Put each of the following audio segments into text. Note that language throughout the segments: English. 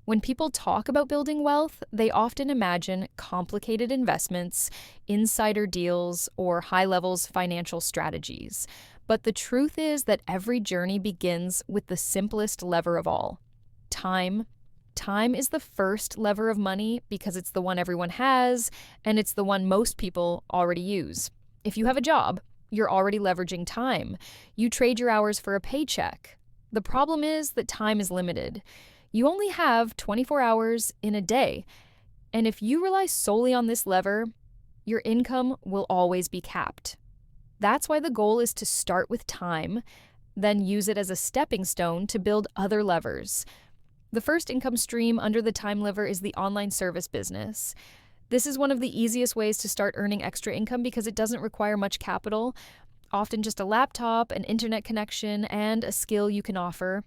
When people talk about building wealth, they often imagine complicated investments, insider deals, or high levels financial strategies. But the truth is that every journey begins with the simplest lever of all: time. Time is the first lever of money because it's the one everyone has, and it's the one most people already use. If you have a job, you're already leveraging time. You trade your hours for a paycheck. The problem is that time is limited. You only have 24 hours in a day, and if you rely solely on this lever, your income will always be capped. That's why the goal is to start with time, then use it as a stepping stone to build other levers. The first income stream under the time lever is the online service business. This is one of the easiest ways to start earning extra income because it doesn't require much capital, often just a laptop, an internet connection, and a skill you can offer.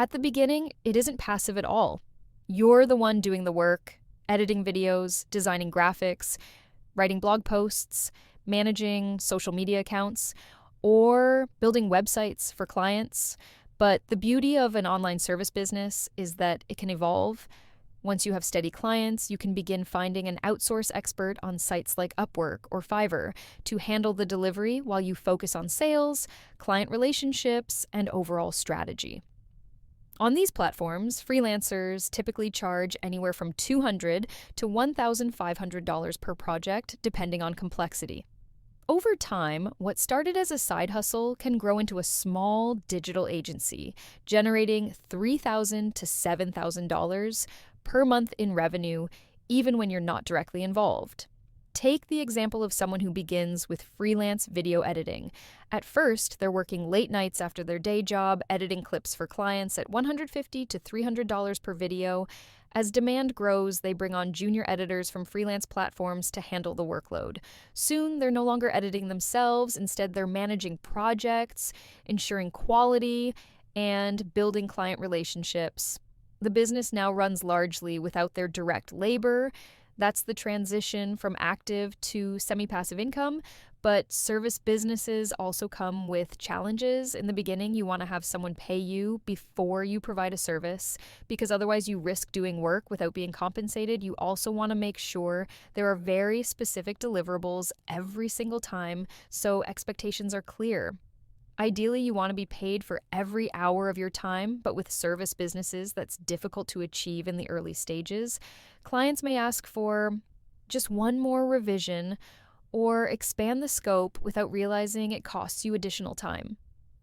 At the beginning, it isn't passive at all. You're the one doing the work, editing videos, designing graphics, writing blog posts, managing social media accounts, or building websites for clients. But the beauty of an online service business is that it can evolve. Once you have steady clients, you can begin finding an outsource expert on sites like Upwork or Fiverr to handle the delivery while you focus on sales, client relationships, and overall strategy. On these platforms, freelancers typically charge anywhere from $200 to $1,500 per project, depending on complexity. Over time, what started as a side hustle can grow into a small digital agency, generating $3,000 to $7,000 per month in revenue, even when you're not directly involved. Take the example of someone who begins with freelance video editing. At first, they're working late nights after their day job, editing clips for clients at $150 to $300 per video. As demand grows, they bring on junior editors from freelance platforms to handle the workload. Soon, they're no longer editing themselves. Instead, they're managing projects, ensuring quality, and building client relationships. The business now runs largely without their direct labor. That's the transition from active to semi-passive income, but service businesses also come with challenges. In the beginning, you want to have someone pay you before you provide a service, because otherwise you risk doing work without being compensated. You also want to make sure there are very specific deliverables every single time, so expectations are clear. Ideally, you want to be paid for every hour of your time, but with service businesses, that's difficult to achieve in the early stages. Clients may ask for just one more revision or expand the scope without realizing it costs you additional time.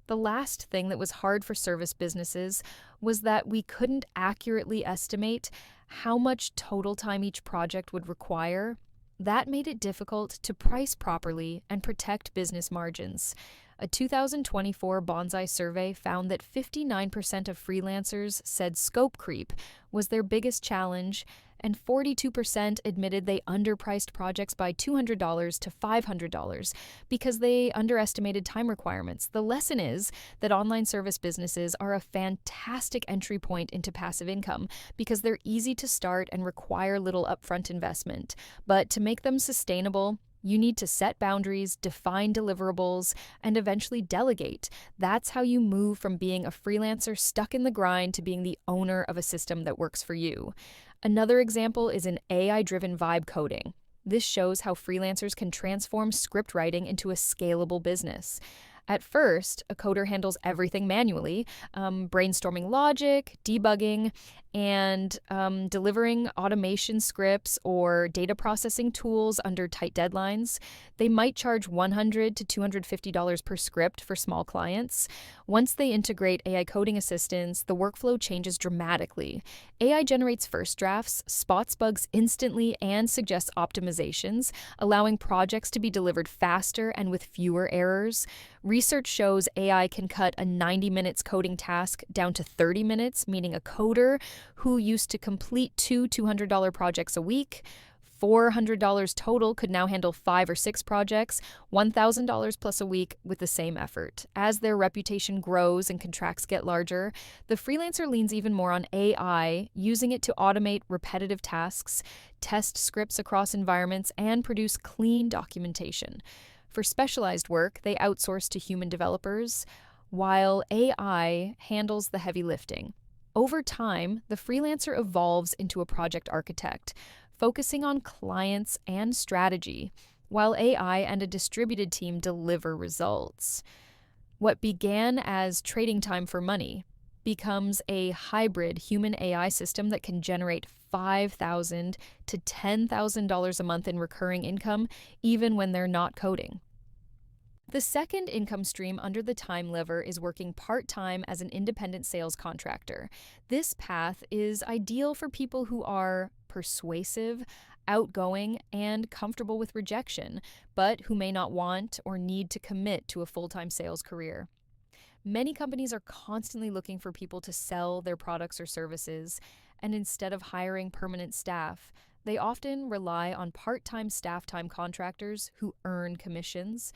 The last thing that was hard for service businesses was that we couldn't accurately estimate how much total time each project would require. That made it difficult to price properly and protect business margins. A 2024 Bonsai survey found that 59% of freelancers said scope creep was their biggest challenge, and 42% admitted they underpriced projects by $200 to $500 because they underestimated time requirements. The lesson is that online service businesses are a fantastic entry point into passive income because they're easy to start and require little upfront investment. But to make them sustainable, you need to set boundaries, define deliverables, and eventually delegate. That's how you move from being a freelancer stuck in the grind to being the owner of a system that works for you. Another example is in AI-driven vibe coding. This shows how freelancers can transform script writing into a scalable business. At first, a coder handles everything manually, brainstorming logic, debugging, and delivering automation scripts or data processing tools under tight deadlines. They might charge $100 to $250 per script for small clients. Once they integrate AI coding assistance, the workflow changes dramatically. AI generates first drafts, spots bugs instantly, and suggests optimizations, allowing projects to be delivered faster and with fewer errors. Research shows AI can cut a 90 minutes coding task down to 30 minutes, meaning a coder who used to complete two $200 projects a week, $400 total, could now handle 5 or 6 projects, $1,000 plus a week with the same effort. As their reputation grows and contracts get larger, the freelancer leans even more on AI, using it to automate repetitive tasks, test scripts across environments, and produce clean documentation. For specialized work, they outsource to human developers, while AI handles the heavy lifting. Over time, the freelancer evolves into a project architect, focusing on clients and strategy, while AI and a distributed team deliver results. What began as trading time for money becomes a hybrid human AI system that can generate $5,000 to $10,000 a month in recurring income, even when they're not coding. The second income stream under the time lever is working part-time as an independent sales contractor. This path is ideal for people who are persuasive, outgoing, and comfortable with rejection, but who may not want or need to commit to a full-time sales career. Many companies are constantly looking for people to sell their products or services, and instead of hiring permanent staff, they often rely on part-time staff time contractors who earn commissions.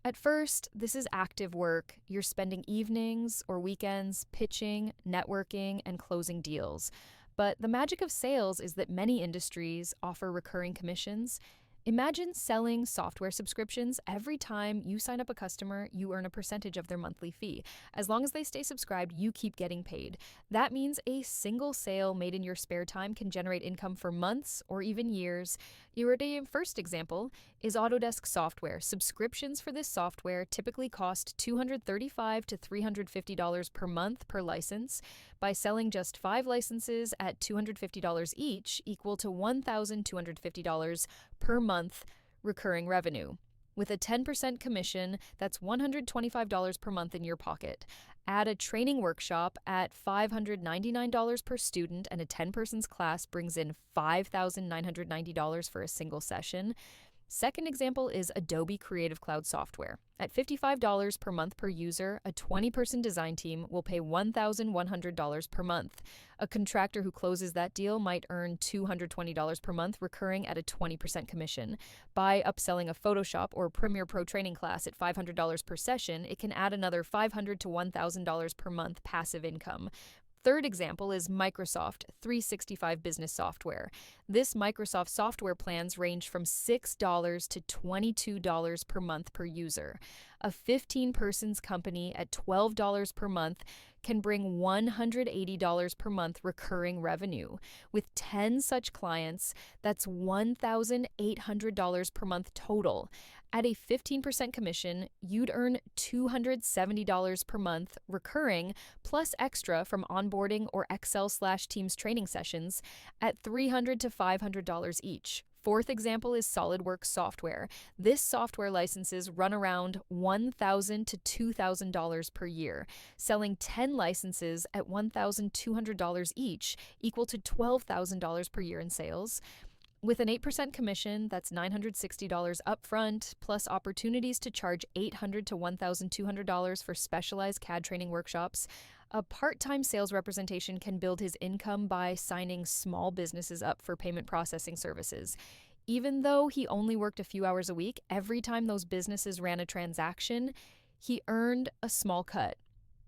At first, this is active work. You're spending evenings or weekends pitching, networking, and closing deals. But the magic of sales is that many industries offer recurring commissions. Imagine selling software subscriptions. Every time you sign up a customer, you earn a percentage of their monthly fee. As long as they stay subscribed, you keep getting paid. That means a single sale made in your spare time can generate income for months or even years. Your first example is Autodesk software. Subscriptions for this software typically cost $235 to $350 per month per license. By selling just 5 licenses at $250 each, equal to $1,250 per month recurring revenue. With a 10% commission, that's $125 per month in your pocket. Add a training workshop at $599 per student, and a 10-persons class brings in $5,990 for a single session. Second example is Adobe Creative Cloud software. At $55 per month per user, a 20-person design team will pay $1,100 per month. A contractor who closes that deal might earn $220 per month, recurring at a 20% commission. By upselling a Photoshop or Premiere Pro training class at $500 per session, it can add another $500 to $1,000 per month passive income. Third example is Microsoft 365 Business Software. This Microsoft software plans range from $6 to $22 per month per user. A 15-persons company at $12 per month can bring $180 per month recurring revenue. With 10 such clients, that's $1,800 per month total. At a 15% commission, you'd earn $270 per month recurring, plus extra from onboarding or Excel/Teams training sessions at $300 to $500 each. Fourth example is SolidWorks software. This software licenses run around $1,000 to $2,000 per year. Selling 10 licenses at $1,200 each, equal to $12,000 per year in sales. With an 8% commission, that's $960 upfront, plus opportunities to charge $800 to $1,200 for specialized CAD training workshops. A part-time sales representation can build his income by signing small businesses up for payment processing services. Even though he only worked a few hours a week, every time those businesses ran a transaction, he earned a small cut.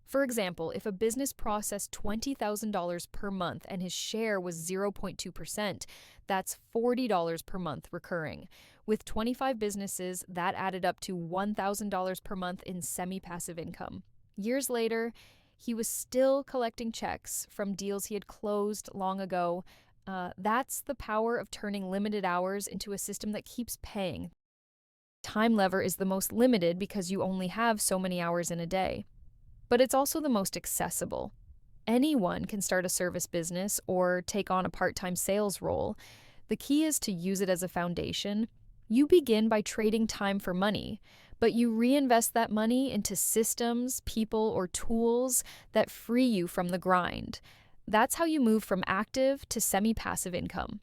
For example, if a business processed $20,000 per month and his share was 0.2%, that's $40 per month recurring. With 25 businesses, that added up to $1,000 per month in semi-passive income. Years later, he was still collecting checks from deals he had closed long ago. That's the power of turning limited hours into a system that keeps paying. Time lever is the most limited because you only have so many hours in a day. But it's also the most accessible. Anyone can start a service business or take on a part-time sales role. The key is to use it as a foundation. You begin by trading time for money, but you reinvest that money into systems, people, or tools that free you from the grind. That's how you move from active to semi-passive income.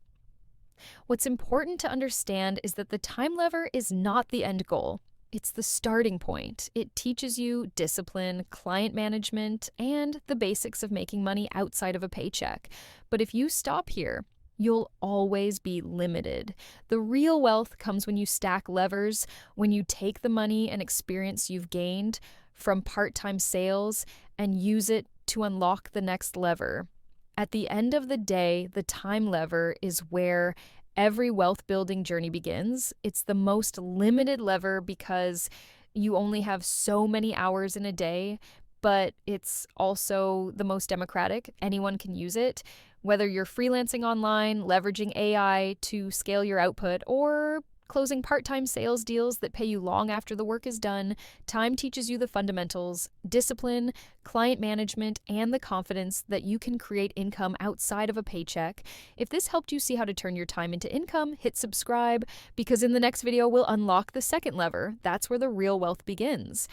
What's important to understand is that the time lever is not the end goal. It's the starting point. It teaches you discipline, client management, and the basics of making money outside of a paycheck. But if you stop here, you'll always be limited. The real wealth comes when you stack levers, when you take the money and experience you've gained from part-time sales and use it to unlock the next lever. At the end of the day, the time lever is where every wealth-building journey begins. It's the most limited lever because you only have so many hours in a day, but it's also the most democratic. Anyone can use it. Whether you're freelancing online, leveraging AI to scale your output, or closing part-time sales deals that pay you long after the work is done, time teaches you the fundamentals, discipline, client management, and the confidence that you can create income outside of a paycheck. If this helped you see how to turn your time into income, hit subscribe, because in the next video we'll unlock the second lever. That's where the real wealth begins.